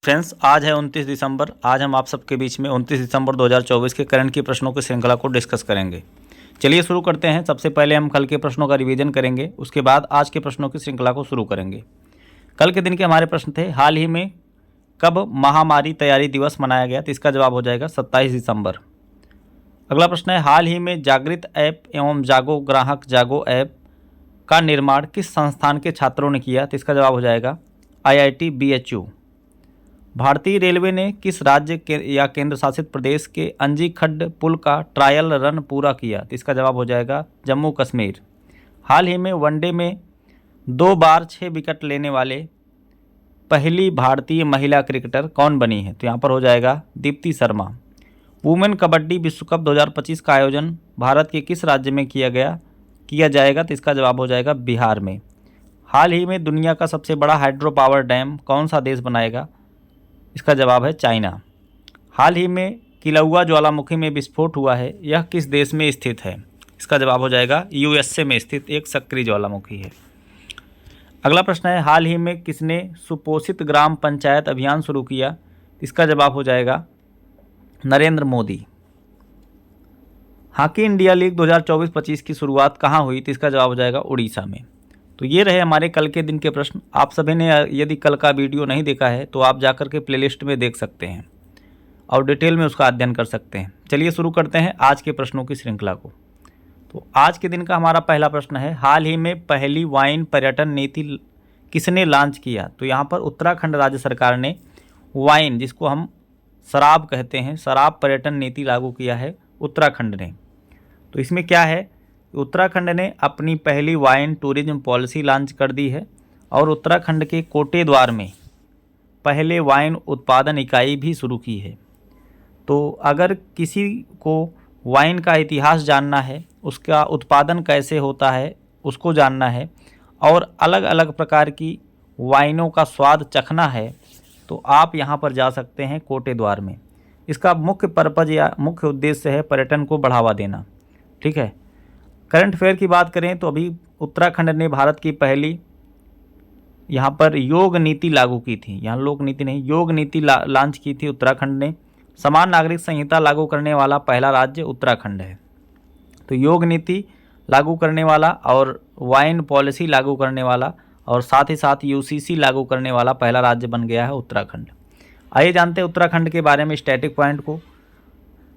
Friends, आज है 29 दिसंबर। आज हम आप सबके बीच में 29 दिसंबर 2024 के करंट की प्रश्नों की श्रृंखला को डिस्कस करेंगे। चलिए शुरू करते हैं। सबसे पहले हम कल के प्रश्नों का रिवीजन करेंगे, उसके बाद आज के प्रश्नों की श्रृंखला को शुरू करेंगे। कल के दिन के हमारे प्रश्न थे, हाल ही में कब महामारी तैयारी दिवस मनाया गया? तो इसका जवाब हो जाएगा 27 दिसंबर। अगला प्रश्न है, हाल ही में जागृत ऐप एवं जागो ग्राहक जागो ऐप का निर्माण किस संस्थान के छात्रों ने किया? तो इसका जवाब हो जाएगा IIT BHU। भारतीय रेलवे ने किस राज्य के या केंद्र शासित प्रदेश के अंजी खड्ड पुल का ट्रायल रन पूरा किया? तो इसका जवाब हो जाएगा जम्मू कश्मीर। हाल ही में वनडे में 2 बार 6 विकेट लेने वाले पहली भारतीय महिला क्रिकेटर कौन बनी है? तो यहाँ पर हो जाएगा दीप्ति शर्मा। वुमेन कबड्डी विश्व कप 2025 का आयोजन भारत के किस राज्य में किया जाएगा? तो इसका जवाब हो जाएगा बिहार में। हाल ही में दुनिया का सबसे बड़ा हाइड्रो पावर डैम कौन सा देश बनाएगा? इसका जवाब है चाइना। हाल ही में किलौआ ज्वालामुखी में विस्फोट हुआ है, यह किस देश में स्थित है? इसका जवाब हो जाएगा USA में स्थित एक सक्रिय ज्वालामुखी है। अगला प्रश्न है, हाल ही में किसने सुपोषित ग्राम पंचायत अभियान शुरू किया? इसका जवाब हो जाएगा Narendra Modi. Hockey India league 2024-25 की शुरुआत कहाँ हुई? तो इसका जवाब हो जाएगा उड़ीसा में। तो ये रहे हमारे कल के दिन के प्रश्न। आप सभी ने यदि कल का वीडियो नहीं देखा है तो आप जाकर के प्लेलिस्ट में देख सकते हैं और डिटेल में उसका अध्ययन कर सकते हैं। चलिए शुरू करते हैं आज के प्रश्नों की श्रृंखला को। तो आज के दिन का हमारा पहला प्रश्न है, हाल ही में पहली वाइन पर्यटन नीति किसने लॉन्च किया? तो यहाँ पर उत्तराखंड राज्य सरकार ने वाइन, जिसको हम शराब कहते हैं, शराब पर्यटन नीति लागू किया है उत्तराखंड ने। तो इसमें क्या है, उत्तराखंड ने अपनी पहली वाइन टूरिज्म पॉलिसी लॉन्च कर दी है और उत्तराखंड के कोटेद्वार में पहले वाइन उत्पादन इकाई भी शुरू की है। तो अगर किसी को वाइन का इतिहास जानना है, उसका उत्पादन कैसे होता है उसको जानना है और अलग अलग प्रकार की वाइनों का स्वाद चखना है, तो आप यहाँ पर जा सकते हैं कोटेद्वार में। इसका मुख्य पर्पज़ या मुख्य उद्देश्य है पर्यटन को बढ़ावा देना। ठीक है। करंट अफेयर की बात करें तो अभी उत्तराखंड ने भारत की पहली यहाँ पर योग नीति लागू की थी। यहाँ लोक नीति नहीं, योग नीति लॉन्च की थी उत्तराखंड ने। समान नागरिक संहिता लागू करने वाला पहला राज्य उत्तराखंड है। तो योग नीति लागू करने वाला और वाइन पॉलिसी लागू करने वाला और साथ ही साथ UCC लागू करने वाला पहला राज्य बन गया है उत्तराखंड। आइए जानते हैं उत्तराखंड के बारे में स्टैटिक पॉइंट को।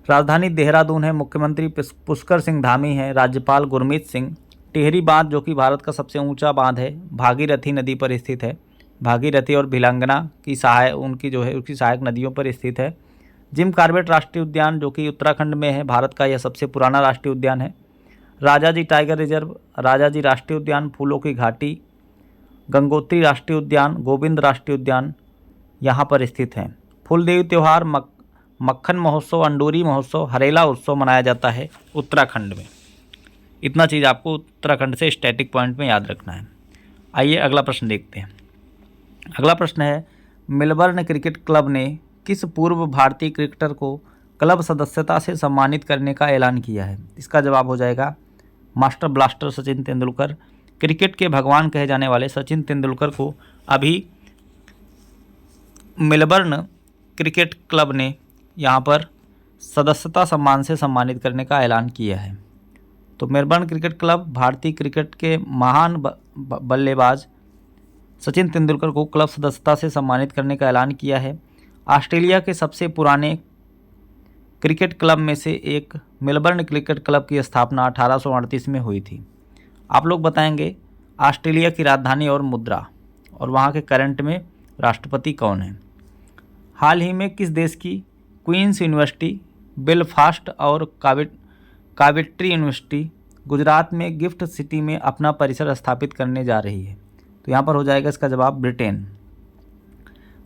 राजधानी देहरादून है, मुख्यमंत्री पुष्कर सिंह धामी है, राज्यपाल गुरमीत सिंह। टिहरी बांध जो कि भारत का सबसे ऊंचा बांध है, भागीरथी नदी पर स्थित है। भागीरथी और भिलंगना की सहायक नदियों पर स्थित है। जिम कॉर्बेट राष्ट्रीय उद्यान जो कि उत्तराखंड में है, भारत का यह सबसे पुराना राष्ट्रीय उद्यान है। राजाजी टाइगर रिजर्व, राजाजी राष्ट्रीय उद्यान, फूलों की घाटी, गंगोत्री राष्ट्रीय उद्यान, गोविंद राष्ट्रीय उद्यान यहाँ पर स्थित हैं। फूलदेवी त्यौहार, मक्खन महोत्सव, अंडूरी महोत्सव, हरेला उत्सव मनाया जाता है उत्तराखंड में। इतना चीज़ आपको उत्तराखंड से स्टैटिक पॉइंट में याद रखना है। आइए अगला प्रश्न देखते हैं। अगला प्रश्न है, मेलबर्न क्रिकेट क्लब ने किस पूर्व भारतीय क्रिकेटर को क्लब सदस्यता से सम्मानित करने का ऐलान किया है? इसका जवाब हो जाएगा master blaster Sachin Tendulkar. Cricket के भगवान कहे जाने वाले सचिन तेंदुलकर को अभी मेलबर्न क्रिकेट क्लब ने यहाँ पर सदस्यता सम्मान से सम्मानित करने का ऐलान किया है। तो मेलबर्न क्रिकेट क्लब भारतीय क्रिकेट के महान बल्लेबाज सचिन तेंदुलकर को क्लब सदस्यता से सम्मानित करने का ऐलान किया है। ऑस्ट्रेलिया के सबसे पुराने क्रिकेट क्लब में से एक मेलबर्न क्रिकेट क्लब की स्थापना 1838 में हुई थी। आप लोग बताएंगे ऑस्ट्रेलिया की राजधानी और मुद्रा और वहाँ के करंट में राष्ट्रपति कौन है? हाल ही में किस देश की क्वींस यूनिवर्सिटी, बेलफास्ट और कावेट्री यूनिवर्सिटी गुजरात में गिफ्ट सिटी में अपना परिसर स्थापित करने जा रही है? तो यहाँ पर हो जाएगा इसका जवाब ब्रिटेन।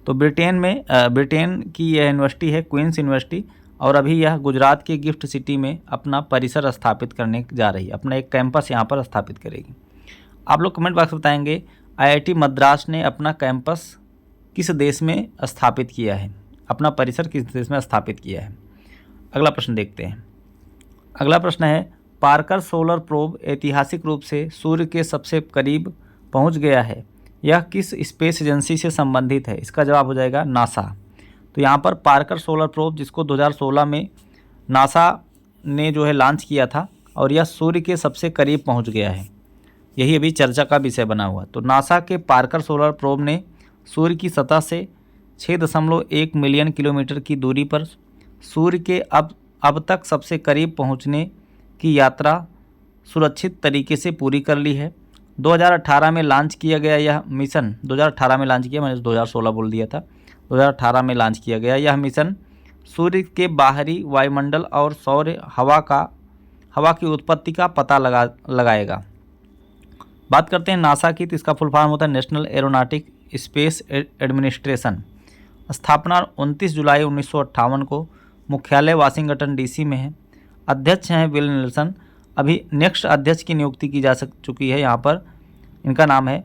तो ब्रिटेन की यह यूनिवर्सिटी है क्वींस यूनिवर्सिटी और अभी यह गुजरात के गिफ्ट सिटी में अपना परिसर स्थापित करने जा रही है, अपना एक कैंपस यहाँ पर स्थापित करेगी। आप लोग कमेंट बॉक्स में बताएंगे IIT मद्रास ने अपना कैंपस किस देश में स्थापित किया है, अपना परिसर किस देश में स्थापित किया है? अगला प्रश्न देखते हैं। अगला प्रश्न है, पार्कर सोलर प्रोब ऐतिहासिक रूप से सूर्य के सबसे करीब पहुंच गया है, यह किस स्पेस एजेंसी से संबंधित है? इसका जवाब हो जाएगा नासा। तो यहाँ पर पार्कर सोलर प्रोब, जिसको 2016 में नासा ने जो है लॉन्च किया था, और यह सूर्य के सबसे करीब पहुँच गया है। यही अभी चर्चा का विषय बना हुआ। तो नासा के पार्कर सोलर प्रोब ने सूर्य की सतह से 6.1 मिलियन किलोमीटर की दूरी पर सूर्य के अब तक सबसे करीब पहुंचने की यात्रा सुरक्षित तरीके से पूरी कर ली है। 2018 में लॉन्च किया गया यह मिशन, 2018 में लॉन्च किया, मैंने 2016 बोल दिया था, 2018 में लॉन्च किया गया यह मिशन सूर्य के बाहरी वायुमंडल और सौर हवा की उत्पत्ति का पता लगाएगा। बात करते हैं नासा की, तो इसका फुल फॉर्म होता है नेशनल एरोनॉटिक स्पेस एडमिनिस्ट्रेशन। स्थापना 29 जुलाई 1958 को, मुख्यालय वाशिंगटन डीसी में है। अध्यक्ष हैं विल नेल्सन। अभी नेक्स्ट अध्यक्ष की नियुक्ति की जा चुकी है यहाँ पर, इनका नाम है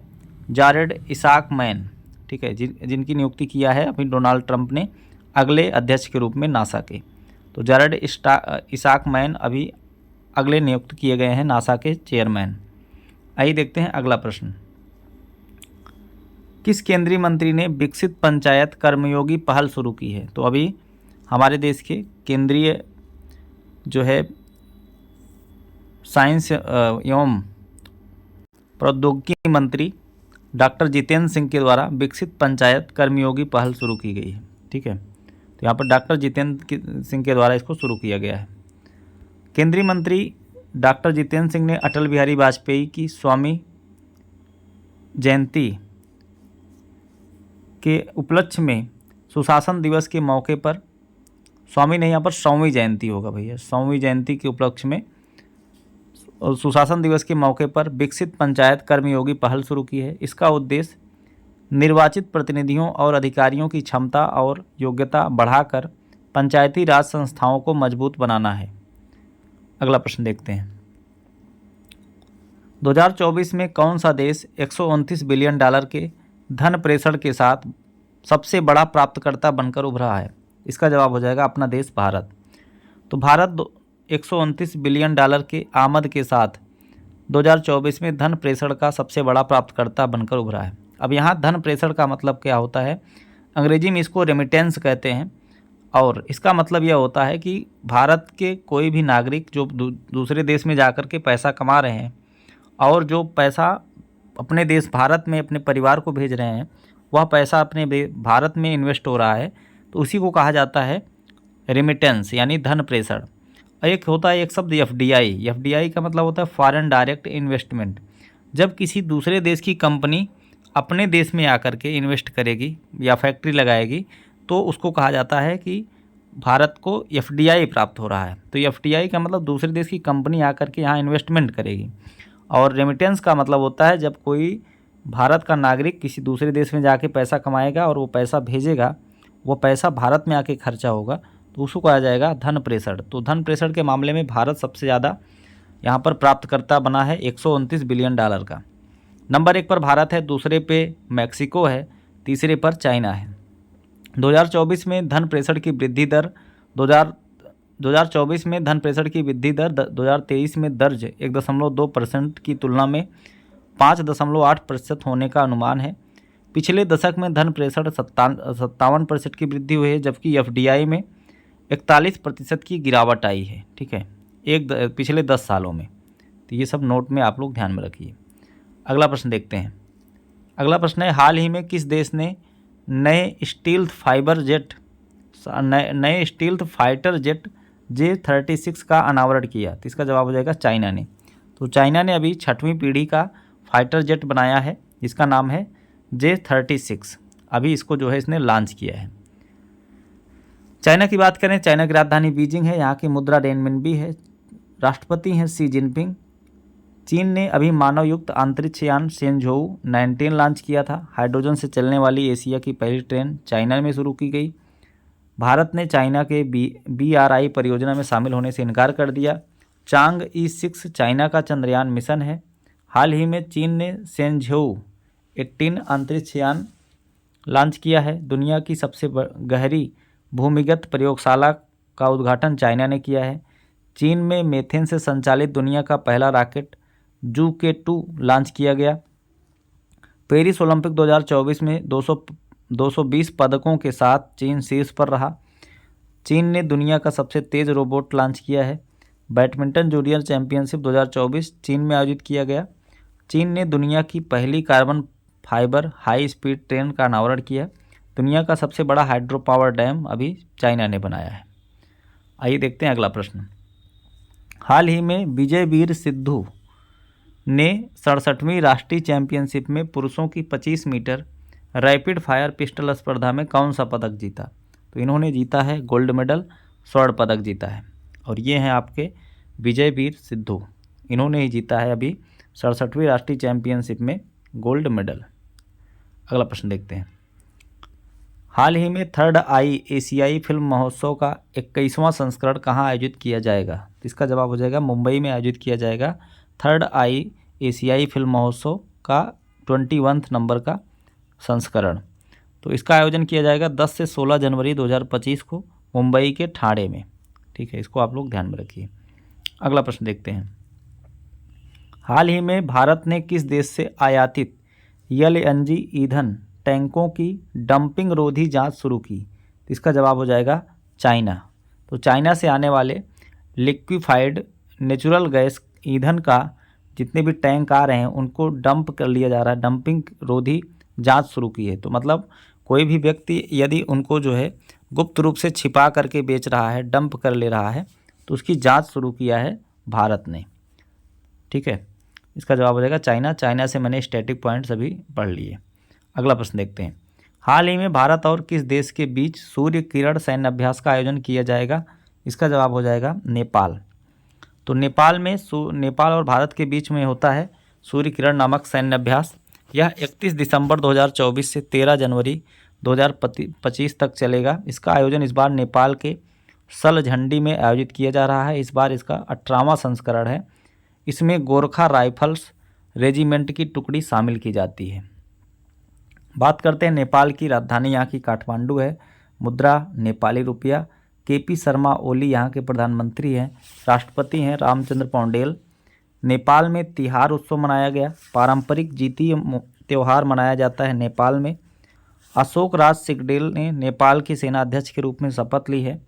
जारेड इसाक मैन, ठीक है, जिनकी नियुक्ति किया है अभी डोनाल्ड ट्रंप ने अगले अध्यक्ष के रूप में नासा के। तो जारेड इसाक मैन अभी अगले नियुक्त किए गए हैं नासा के चेयरमैन। आइए देखते हैं अगला प्रश्न। किस केंद्रीय मंत्री ने विकसित पंचायत कर्मयोगी पहल शुरू की है? तो अभी हमारे देश के केंद्रीय जो है साइंस एवं प्रौद्योगिकी मंत्री डॉक्टर जितेंद्र सिंह के द्वारा विकसित पंचायत कर्मयोगी पहल शुरू की गई है, ठीक है। तो यहाँ पर डॉक्टर जितेंद्र सिंह के द्वारा इसको शुरू किया गया है। केंद्रीय मंत्री डॉक्टर जितेंद्र सिंह ने अटल बिहारी वाजपेयी की स्वामी जयंती के उपलक्ष्य में सुशासन दिवस के मौके पर, स्वामी नहीं यहाँ पर सौवीं जयंती होगा भैया, सौवीं जयंती के उपलक्ष्य में सुशासन दिवस के मौके पर विकसित पंचायत कर्मयोगी पहल शुरू की है। इसका उद्देश्य निर्वाचित प्रतिनिधियों और अधिकारियों की क्षमता और योग्यता बढ़ाकर पंचायती राज संस्थाओं को मजबूत बनाना है। अगला प्रश्न देखते हैं। 2024 में कौन सा देश 129 बिलियन डॉलर के धन प्रेषण के साथ सबसे बड़ा प्राप्तकर्ता बनकर उभरा है? इसका जवाब हो जाएगा अपना देश भारत। तो भारत 129 बिलियन डॉलर के आमद के साथ 2024 में धन प्रेषण का सबसे बड़ा प्राप्तकर्ता बनकर उभरा है। अब यहाँ धन प्रेषण का मतलब क्या होता है? अंग्रेजी में इसको रेमिटेंस कहते हैं, और इसका मतलब यह होता है कि भारत के कोई भी नागरिक जो दूसरे देश में जाकर के पैसा कमा रहे हैं और जो पैसा अपने देश भारत में अपने परिवार को भेज रहे हैं, वह पैसा अपने भारत में इन्वेस्ट हो रहा है, तो उसी को कहा जाता है रेमिटेंस यानी धन प्रेषण। एक होता है एक शब्द एफडीआई। एफडीआई का मतलब होता है फॉरेन डायरेक्ट इन्वेस्टमेंट। जब किसी दूसरे देश की कंपनी अपने देश में आकर के इन्वेस्ट करेगी या फैक्ट्री लगाएगी, तो उसको कहा जाता है कि भारत को एफडीआई प्राप्त हो रहा है। तो एफडीआई का मतलब दूसरे देश की कंपनी आकर के यहाँ इन्वेस्टमेंट करेगी। और रेमिटेंस का मतलब होता है जब कोई भारत का नागरिक किसी दूसरे देश में जाके पैसा कमाएगा और वो पैसा भेजेगा, वो पैसा भारत में आके खर्चा होगा, तो उसको कहा जाएगा धन प्रेषण। तो धन प्रेषण के मामले में भारत सबसे ज़्यादा यहाँ पर प्राप्तकर्ता बना है 129 बिलियन डॉलर का। नंबर 1 पर भारत है, दूसरे पे मैक्सिको है, तीसरे पर चाइना है। 2024 में धन प्रेषण की वृद्धि दर 2024 में धन प्रेषण की वृद्धि दर 2023 में दर्ज 1.2% की तुलना में 5.8% होने का अनुमान है। पिछले दशक में धन प्रेषण 57% की वृद्धि हुई है, जबकि एफडीआई में 41% की गिरावट आई है, ठीक है, पिछले 10 सालों में। तो ये सब नोट में आप लोग ध्यान में रखिए। अगला प्रश्न देखते हैं। अगला प्रश्न है, हाल ही में किस देश ने नए स्टील्थ फाइटर जेट J-36 का अनावरण किया? तो इसका जवाब हो जाएगा चाइना ने। तो चाइना ने अभी 6वीं पीढ़ी का फाइटर जेट बनाया है जिसका नाम है J-36। अभी इसको जो है इसने लॉन्च किया है। चाइना की बात करें, चाइना की राजधानी बीजिंग है, यहाँ की मुद्रा रेनमिनबी है, राष्ट्रपति हैं शी जिनपिंग। चीन ने अभी मानवयुक्त अंतरिक्ष यान शेनझोउ 19 लॉन्च किया था। हाइड्रोजन से चलने वाली एशिया की पहली ट्रेन चाइना में शुरू की गई। भारत ने चाइना के BRI परियोजना में शामिल होने से इनकार कर दिया। चांग-E 6 चाइना का चंद्रयान मिशन है। हाल ही में चीन ने शेनझोउ 18 अंतरिक्ष यान लॉन्च किया है। दुनिया की सबसे गहरी भूमिगत प्रयोगशाला का उद्घाटन चाइना ने किया है। चीन में मीथेन से संचालित दुनिया का पहला रॉकेट JUICA-2 लॉन्च किया गया। पेरिस ओलंपिक 2024 में 220 पदकों के साथ चीन शीर्ष पर रहा। चीन ने दुनिया का सबसे तेज़ रोबोट लॉन्च किया है। बैडमिंटन जूनियर चैंपियनशिप 2024 चीन में आयोजित किया गया। चीन ने दुनिया की पहली carbon fibre high speed train का अनावरण किया। दुनिया का सबसे बड़ा हाइड्रो पावर डैम अभी चाइना ने बनाया है। आइए देखते हैं अगला प्रश्न। हाल ही में विजयवीर सिद्धू ने 67वीं राष्ट्रीय चैंपियनशिप में पुरुषों की 25 मीटर रैपिड फायर पिस्टल स्पर्धा में कौन सा पदक जीता? तो इन्होंने जीता है गोल्ड मेडल, स्वर्ण पदक जीता है। और ये हैं आपके विजयवीर सिद्धू, इन्होंने ही जीता है अभी 67वीं राष्ट्रीय चैंपियनशिप में गोल्ड मेडल। अगला प्रश्न देखते हैं। हाल ही में थर्ड आई एशियाई फिल्म महोत्सव का 21वां संस्करण कहाँ आयोजित किया जाएगा? तो इसका जवाब हो जाएगा मुंबई में आयोजित किया जाएगा थर्ड आई एशियाई फिल्म महोत्सव का 21 नंबर का संस्करण। तो इसका आयोजन किया जाएगा 10 से 16 जनवरी 2025 को मुंबई के ठाणे में। ठीक है, इसको आप लोग ध्यान में रखिए। अगला प्रश्न देखते हैं। हाल ही में भारत ने किस देश से आयातित एलएनजी ईंधन टैंकों की डंपिंग रोधी जांच शुरू की? तो इसका जवाब हो जाएगा चाइना। तो चाइना से आने वाले लिक्विफाइड नेचुरल गैस ईंधन का जितने भी टैंक आ रहे हैं उनको डंप कर लिया जा रहा है, डंपिंग रोधी जांच शुरू की है। तो मतलब कोई भी व्यक्ति यदि उनको जो है गुप्त रूप से छिपा करके बेच रहा है, डंप कर ले रहा है, तो उसकी जांच शुरू किया है भारत ने। ठीक है, इसका जवाब हो जाएगा चाइना। चाइना से मैंने स्टैटिक पॉइंट्स अभी पढ़ लिए। अगला प्रश्न देखते हैं। हाल ही में भारत और किस देश के बीच सूर्य किरण सैन्य अभ्यास का आयोजन किया जाएगा? इसका जवाब हो जाएगा नेपाल। तो नेपाल और भारत के बीच में होता है सूर्य किरण नामक सैन्य अभ्यास। यह 31 दिसंबर 2024 से 13 जनवरी 2025 तक चलेगा। इसका आयोजन इस बार नेपाल के सलझंडी में आयोजित किया जा रहा है। इस बार इसका 18वां संस्करण है। इसमें गोरखा राइफल्स रेजिमेंट की टुकड़ी शामिल की जाती है। बात करते हैं नेपाल की राजधानी यहाँ की काठमांडू है। मुद्रा नेपाली रुपया। केपी शर्मा ओली यहाँ के प्रधानमंत्री हैं। राष्ट्रपति हैं रामचंद्र पौंडेल। नेपाल में तिहार उत्सव मनाया गया। पारंपरिक जीतीय त्यौहार मनाया जाता है नेपाल में। अशोक राज सिंगडेल ने नेपाल की सेना अध्यक्ष के रूप में शपथ ली है।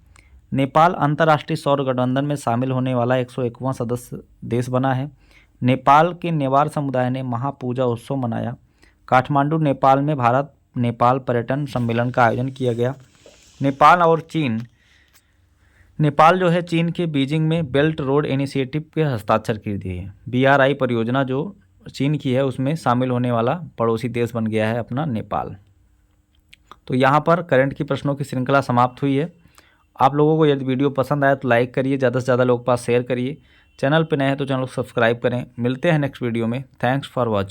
नेपाल अंतर्राष्ट्रीय सौर गठबंधन में शामिल होने वाला 101वां सदस्य देश बना है। नेपाल के नेवार समुदाय ने महापूजा उत्सव मनाया। काठमांडू नेपाल में भारत नेपाल पर्यटन सम्मेलन का आयोजन किया गया। नेपाल जो है चीन के बीजिंग में बेल्ट रोड इनिशिएटिव के हस्ताक्षर कर दिए है। BRI परियोजना जो चीन की है उसमें शामिल होने वाला पड़ोसी देश बन गया है अपना नेपाल। तो यहाँ पर करंट की प्रश्नों की श्रृंखला समाप्त हुई है। आप लोगों को यदि वीडियो पसंद आया तो लाइक करिए, ज़्यादा से ज़्यादा लोगों के पास शेयर करिए। चैनल पर नए हैं तो चैनल को सब्सक्राइब करें। मिलते हैं नेक्स्ट वीडियो में। Thanks for watching.